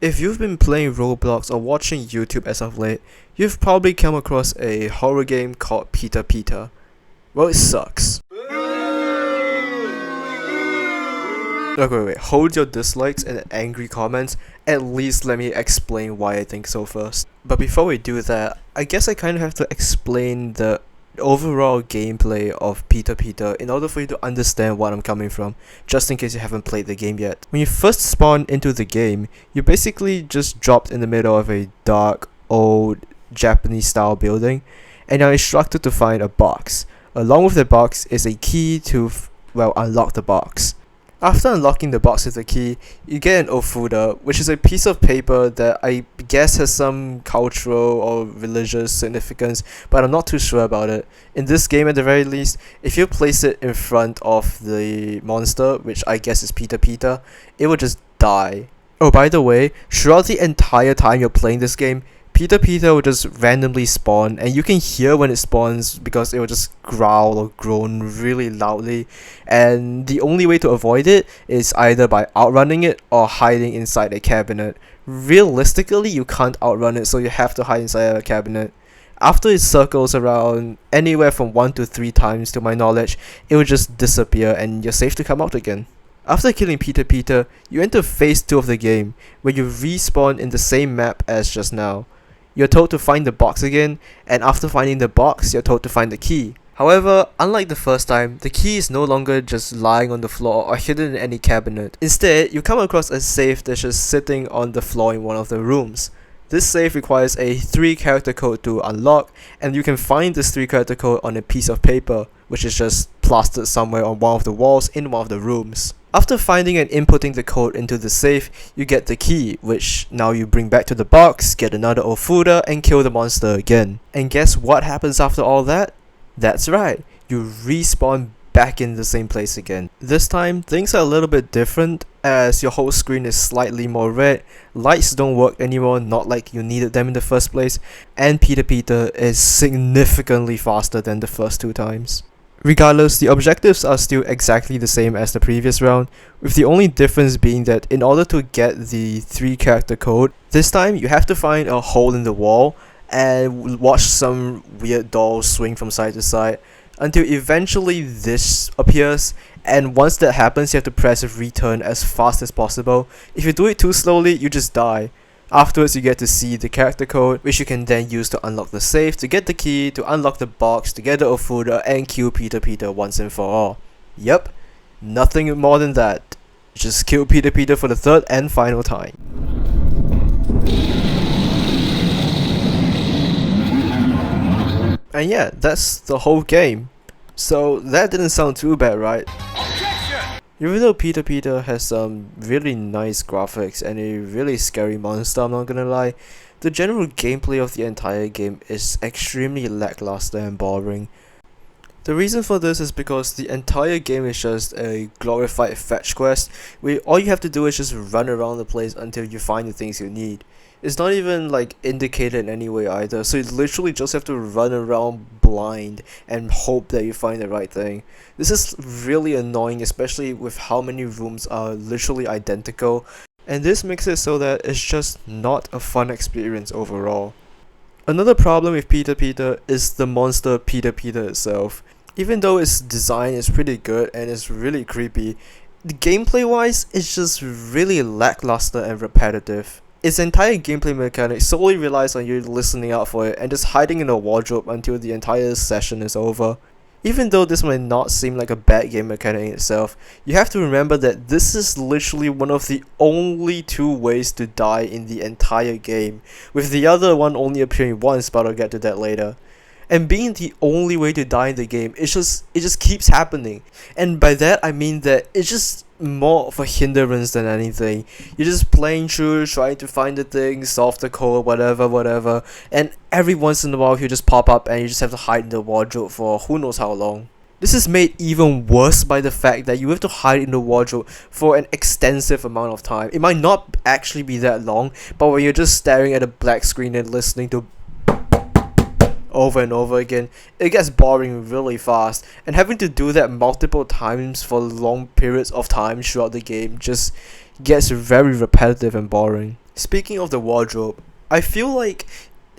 If you've been playing Roblox or watching YouTube as of late, you've probably come across a horror game called PETAPETA. Well, it sucks. Okay, wait, hold your dislikes and angry comments, at least let me explain why I think so first. But before we do that, I guess I kind of have to explain the overall gameplay of PETAPETA in order for you to understand what I'm coming from, just in case you haven't played the game yet. When you first spawn into the game, you're basically just dropped in the middle of a dark, old, Japanese style building, and you're instructed to find a box. Along with the box is a key to, unlock the box. After unlocking the box with the key, you get an ofuda, which is a piece of paper that I guess has some cultural or religious significance, but I'm not too sure about it. In this game at the very least, if you place it in front of the monster, which I guess is PETAPETA, it will just die. Oh, by the way, throughout the entire time you're playing this game, PETAPETA will just randomly spawn, and you can hear when it spawns because it will just growl or groan really loudly, and the only way to avoid it is either by outrunning it or hiding inside a cabinet. Realistically, you can't outrun it, so you have to hide inside a cabinet. After it circles around anywhere from 1 to 3 times to my knowledge, it will just disappear and you're safe to come out again. After killing PETAPETA, you enter phase 2 of the game, where you respawn in the same map as just now. You're told to find the box again, and after finding the box, you're told to find the key. However, unlike the first time, the key is no longer just lying on the floor or hidden in any cabinet. Instead, you come across a safe that's just sitting on the floor in one of the rooms. This safe requires a 3-character code to unlock, and you can find this 3-character code on a piece of paper, which is just plastered somewhere on one of the walls in one of the rooms. After finding and inputting the code into the safe, you get the key, which now you bring back to the box, get another ofuda, and kill the monster again. And guess what happens after all that? That's right, you respawn back in the same place again. This time, things are a little bit different, as your whole screen is slightly more red, lights don't work anymore, not like you needed them in the first place, and PETAPETA is significantly faster than the first 2 times. Regardless, the objectives are still exactly the same as the previous round, with the only difference being that in order to get the 3-character code, this time you have to find a hole in the wall and watch some weird dolls swing from side to side until eventually this appears, and once that happens you have to press return as fast as possible. If you do it too slowly, you just die. Afterwards, you get to see the character code, which you can then use to unlock the safe, to get the key, to unlock the box, to get the ofuda, and kill PETAPETA once and for all. Yep, nothing more than that. Just kill PETAPETA for the 3rd and final time. And yeah, that's the whole game. So that didn't sound too bad, right? Even though PETAPETA has some really nice graphics and a really scary monster, I'm not gonna lie, the general gameplay of the entire game is extremely lackluster and boring. The reason for this is because the entire game is just a glorified fetch quest, where all you have to do is just run around the place until you find the things you need. It's not even like indicated in any way either, so you literally just have to run around blind and hope that you find the right thing. This is really annoying, especially with how many rooms are literally identical, and this makes it so that it's just not a fun experience overall. Another problem with PETAPETA is the monster PETAPETA itself. Even though its design is pretty good and it's really creepy, the gameplay wise it's just really lackluster and repetitive. Its entire gameplay mechanic solely relies on you listening out for it and just hiding in a wardrobe until the entire session is over. Even though this might not seem like a bad game mechanic in itself, you have to remember that this is literally one of the only 2 ways to die in the entire game, with the other one only appearing once, but I'll get to that later. And being the only way to die in the game, it just keeps happening. And by that I mean that it's just more of a hindrance than anything. You're just playing through, trying to find the thing, solve the code, whatever, and every once in a while he'll just pop up and you just have to hide in the wardrobe for who knows how long. This is made even worse by the fact that you have to hide in the wardrobe for an extensive amount of time. It might not actually be that long, but when you're just staring at a black screen and listening to over and over again, it gets boring really fast, and having to do that multiple times for long periods of time throughout the game just gets very repetitive and boring. Speaking of the wardrobe, I feel like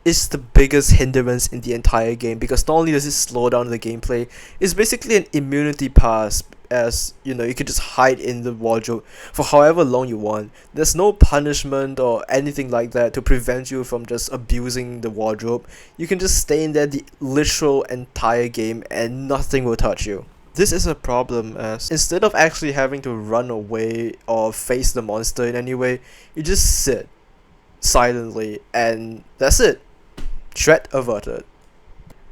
it's the biggest hindrance in the entire game because not only does it slow down the gameplay, it's basically an immunity pass, as you know, you can just hide in the wardrobe for however long you want. There's no punishment or anything like that to prevent you from just abusing the wardrobe. You can just stay in there the literal entire game and nothing will touch you. This is a problem, as instead of actually having to run away or face the monster in any way, you just sit silently and that's it. Threat averted.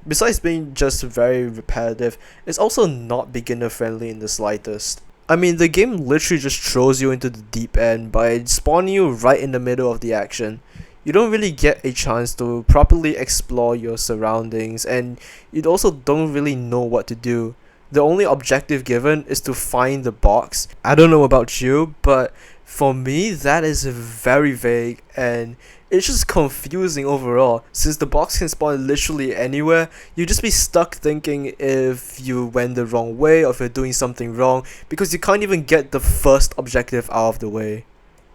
Besides being just very repetitive, it's also not beginner friendly in the slightest. I mean, the game literally just throws you into the deep end by spawning you right in the middle of the action. You don't really get a chance to properly explore your surroundings, and you also don't really know what to do. The only objective given is to find the box. I don't know about you, but for me that is very vague and it's just confusing overall. Since the box can spawn literally anywhere, you just be stuck thinking if you went the wrong way or if you're doing something wrong because you can't even get the first objective out of the way.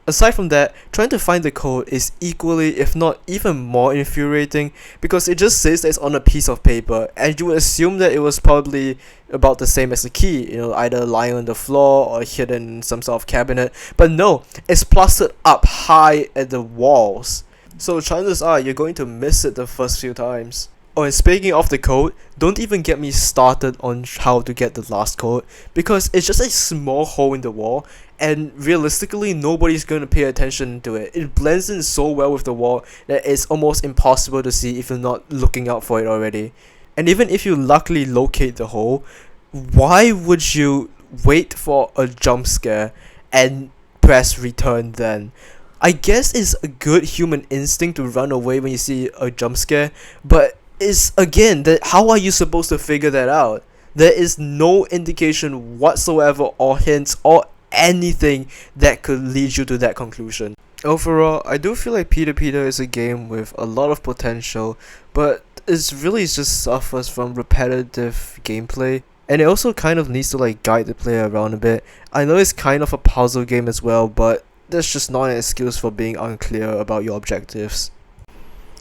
Aside from that, trying to find the code is equally, if not even more infuriating because it just says that it's on a piece of paper and you would assume that it was probably about the same as the key, you know, either lying on the floor or hidden in some sort of cabinet, but no, it's plastered up high at the walls. So chances are you're going to miss it the first few times. Oh, and speaking of the code, don't even get me started on how to get the last code because it's just a small hole in the wall and realistically nobody's going to pay attention to it. It blends in so well with the wall that it's almost impossible to see if you're not looking out for it already. And even if you luckily locate the hole, why would you wait for a jump scare and press return then? I guess it's a good human instinct to run away when you see a jump scare, but is again that how are you supposed to figure that out? There is no indication whatsoever or hints or anything that could lead you to that conclusion. Overall, I do feel like PETAPETA is a game with a lot of potential, but it really just suffers from repetitive gameplay, and it also kind of needs to like guide the player around a bit. I know it's kind of a puzzle game as well, but that's just not an excuse for being unclear about your objectives.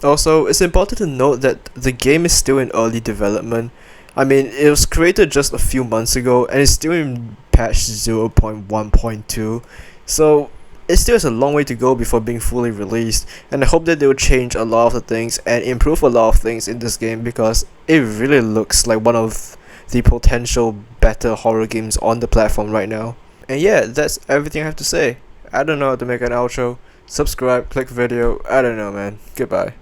Also, it's important to note that the game is still in early development. I mean, it was created just a few months ago and it's still in patch 0.1.2, so it still has a long way to go before being fully released, and I hope that they will change a lot of the things and improve a lot of things in this game because it really looks like one of the potential better horror games on the platform right now. And yeah, that's everything I have to say. I don't know how to make an outro. Subscribe, click video, I don't know man. Goodbye.